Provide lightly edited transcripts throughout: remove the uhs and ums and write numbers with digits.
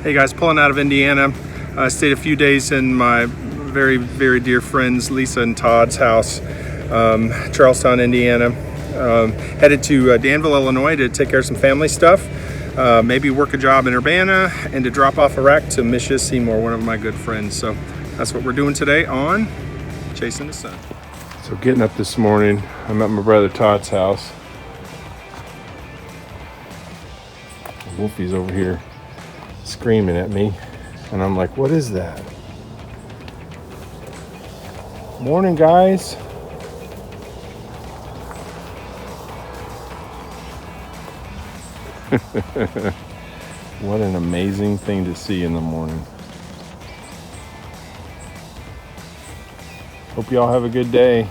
Hey guys, pulling out of Indiana. I stayed a few days in my very, very dear friends Lisa and Todd's house, Charlestown, Indiana. Headed to Danville, Illinois to take care of some family stuff. Maybe work a job in Urbana and to drop off a rack to Misha Seymour, one of my good friends. So that's what we're doing today on Chasing the Sun. So getting up this morning, I'm at my brother Todd's house. Wolfie's over here screaming at me, and I'm like, what is that? Morning, guys. What an amazing thing to see in the morning. Hope y'all have a good day.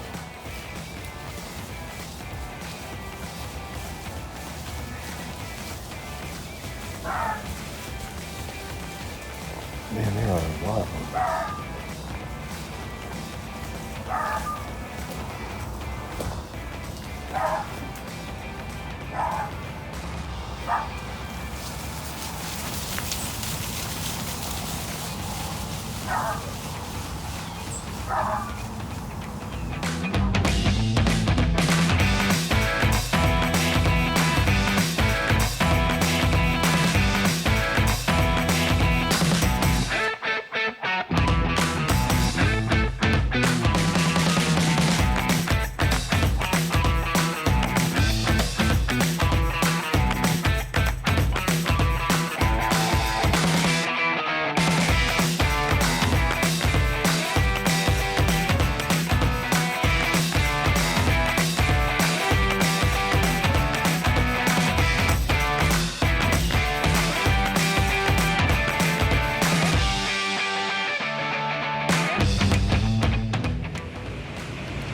Man, there are a lot of them.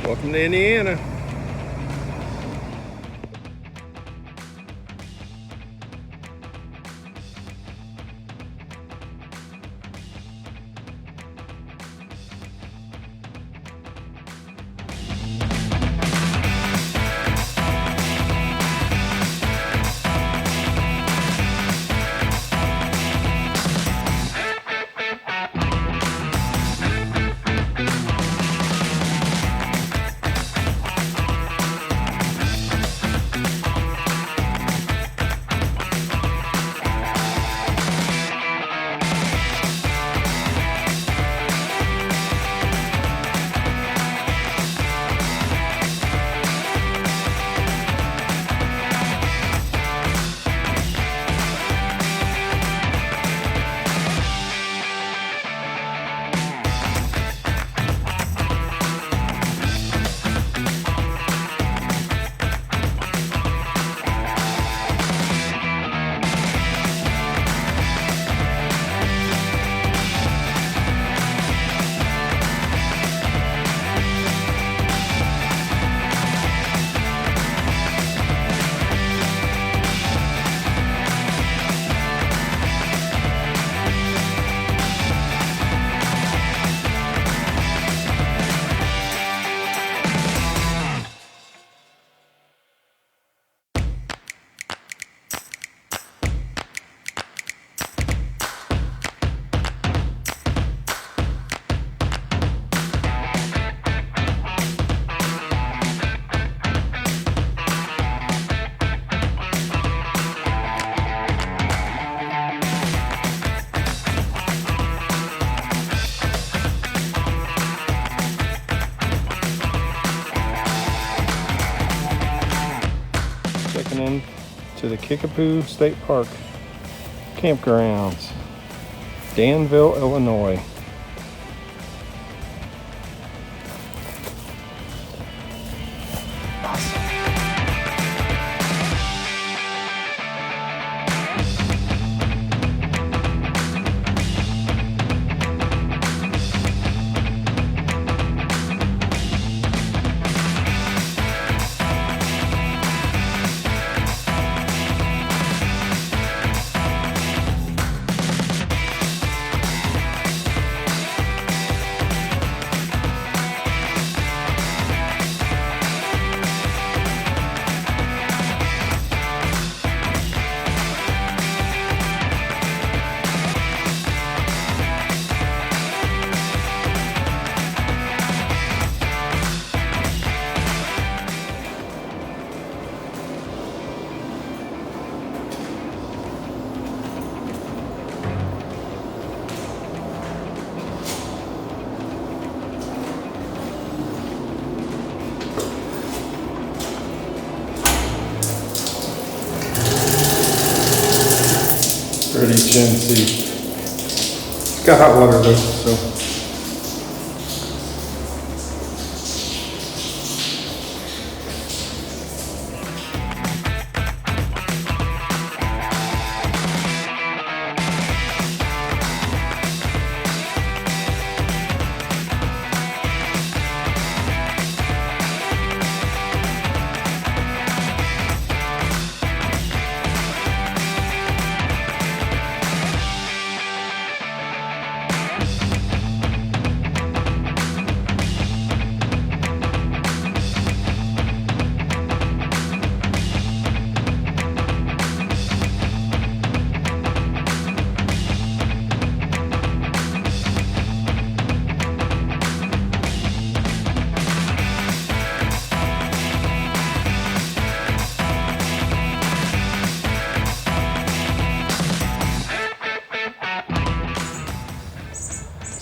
Welcome to Indiana. Checking in to the Kickapoo State Park campgrounds, Danville, Illinois. pretty chintzy. It's got hot water though, so.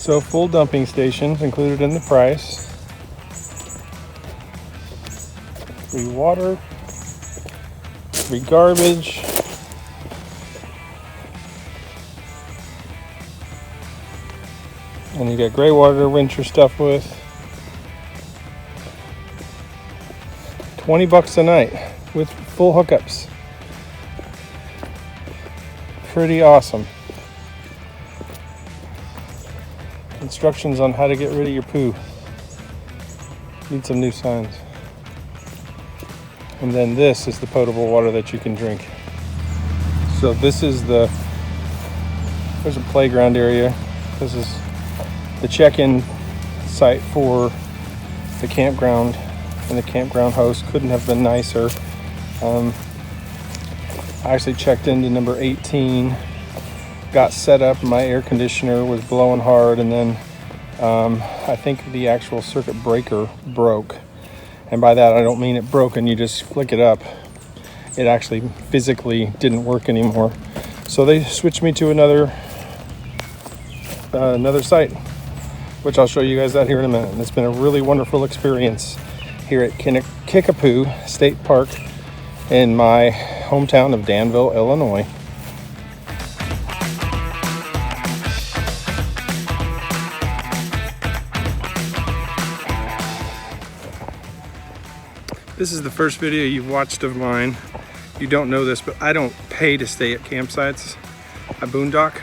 So full dumping stations included in the price. Free water, free garbage. And you got gray water to rinse your stuff with. $20 a night with full hookups. Pretty awesome. Instructions on how to get rid of your poo. Need some new signs. And then this is the potable water that you can drink. So this is there's a playground area. This is the check-in site for the campground, and the campground host couldn't have been nicer. I actually checked into number 18. Got set up, my air conditioner was blowing hard, and then I think the actual circuit breaker broke. And by that I don't mean it broke and you just flick it up. It actually physically didn't work anymore. So they switched me to another site, which I'll show you guys that here in a minute. And it's been a really wonderful experience here at Kickapoo State Park in my hometown of Danville, Illinois. This is the first video you've watched of mine. You don't know this, but I don't pay to stay at campsites. I boondock.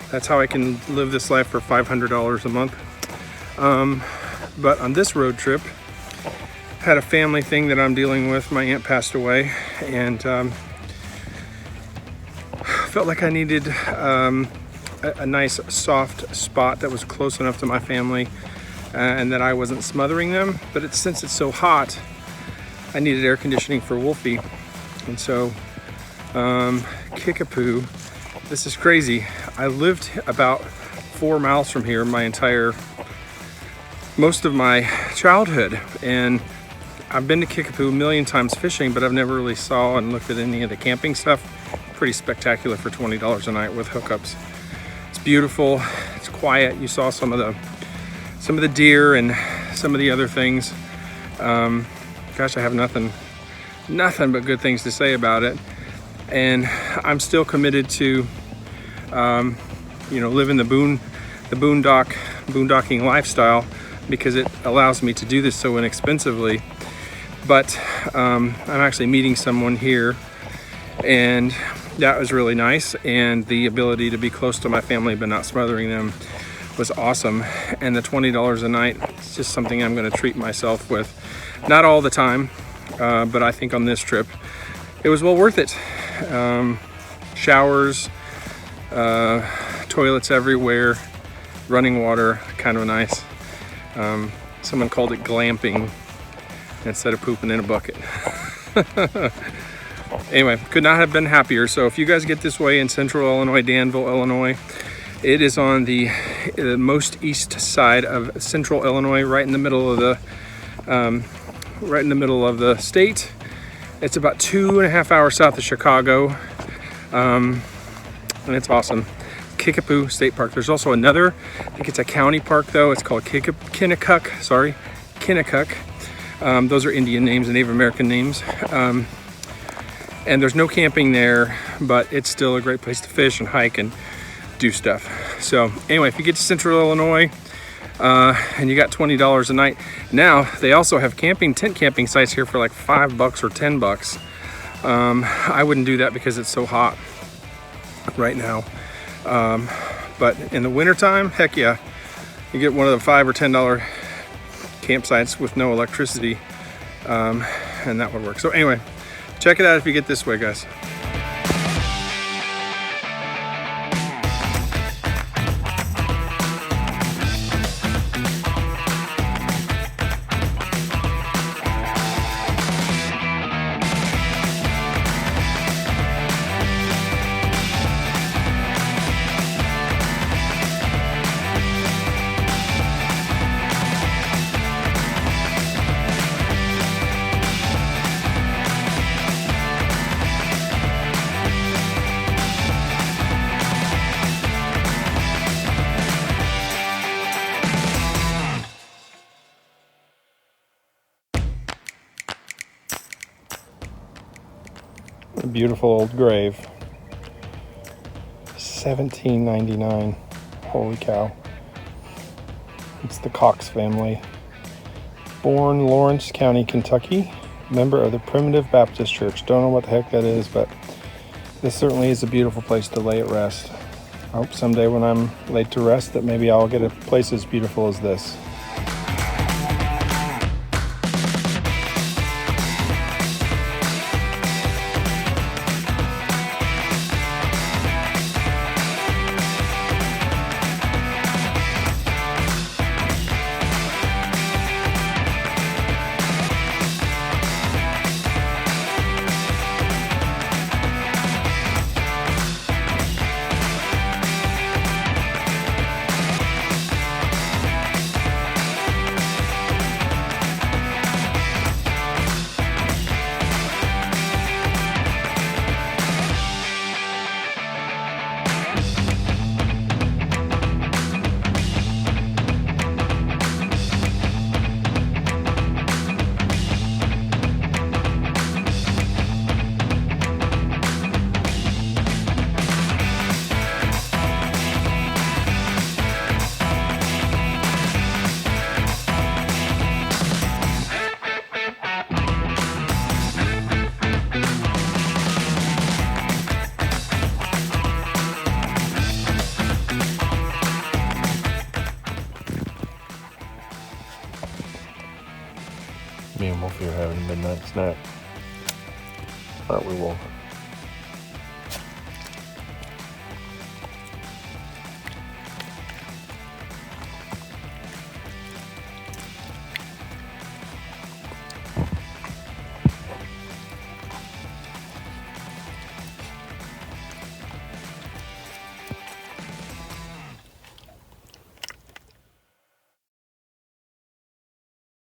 That's how I can live this life for $500 a month. But on this road trip, had a family thing that I'm dealing with. My aunt passed away, and felt like I needed a nice soft spot that was close enough to my family and that I wasn't smothering them. But since it's so hot, I needed air conditioning for Wolfie. And so Kickapoo, this is crazy. I lived about 4 miles from here most of my childhood, and I've been to Kickapoo a million times fishing, but I've never really saw and looked at any of the camping stuff. Pretty spectacular for $20 a night with hookups. It's beautiful, it's quiet. You saw some of the deer and some of the other things. Gosh, I have nothing but good things to say about it. And I'm still committed to, living the boondocking lifestyle, because it allows me to do this so inexpensively. But I'm actually meeting someone here, and that was really nice. And the ability to be close to my family but not smothering them was awesome. And the $20 a night is just something I'm going to treat myself with. Not all the time, but I think on this trip it was well worth it. Showers, toilets everywhere, running water, kind of nice. Someone called it glamping instead of pooping in a bucket. Anyway, could not have been happier. So if you guys get this way in central Illinois, Danville, Illinois, it is on the most east side of central Illinois, right in the middle of the state. It's about 2.5 hours south of Chicago, and it's awesome. Kickapoo State Park. There's also another, I think it's a county park though. It's called Kinnikuk. Those are Indian names and Native American names. And there's no camping there, but it's still a great place to fish and hike and do stuff. So anyway, if you get to Central Illinois and you got $20 a night, now they also have tent camping sites here for like $5 or $10. I wouldn't do that because it's so hot right now. But in the wintertime, heck yeah, you get one of the $5 or $10 campsites with no electricity, and that would work. So anyway, check it out if you get this way, guys. A beautiful old grave. $17.99. Holy cow. It's the Cox family. Born Lawrence County, Kentucky. Member of the Primitive Baptist Church. Don't know what the heck that is, but this certainly is a beautiful place to lay at rest. I hope someday when I'm laid to rest that maybe I'll get a place as beautiful as this. Me and Wolfie are having a midnight snack. But we will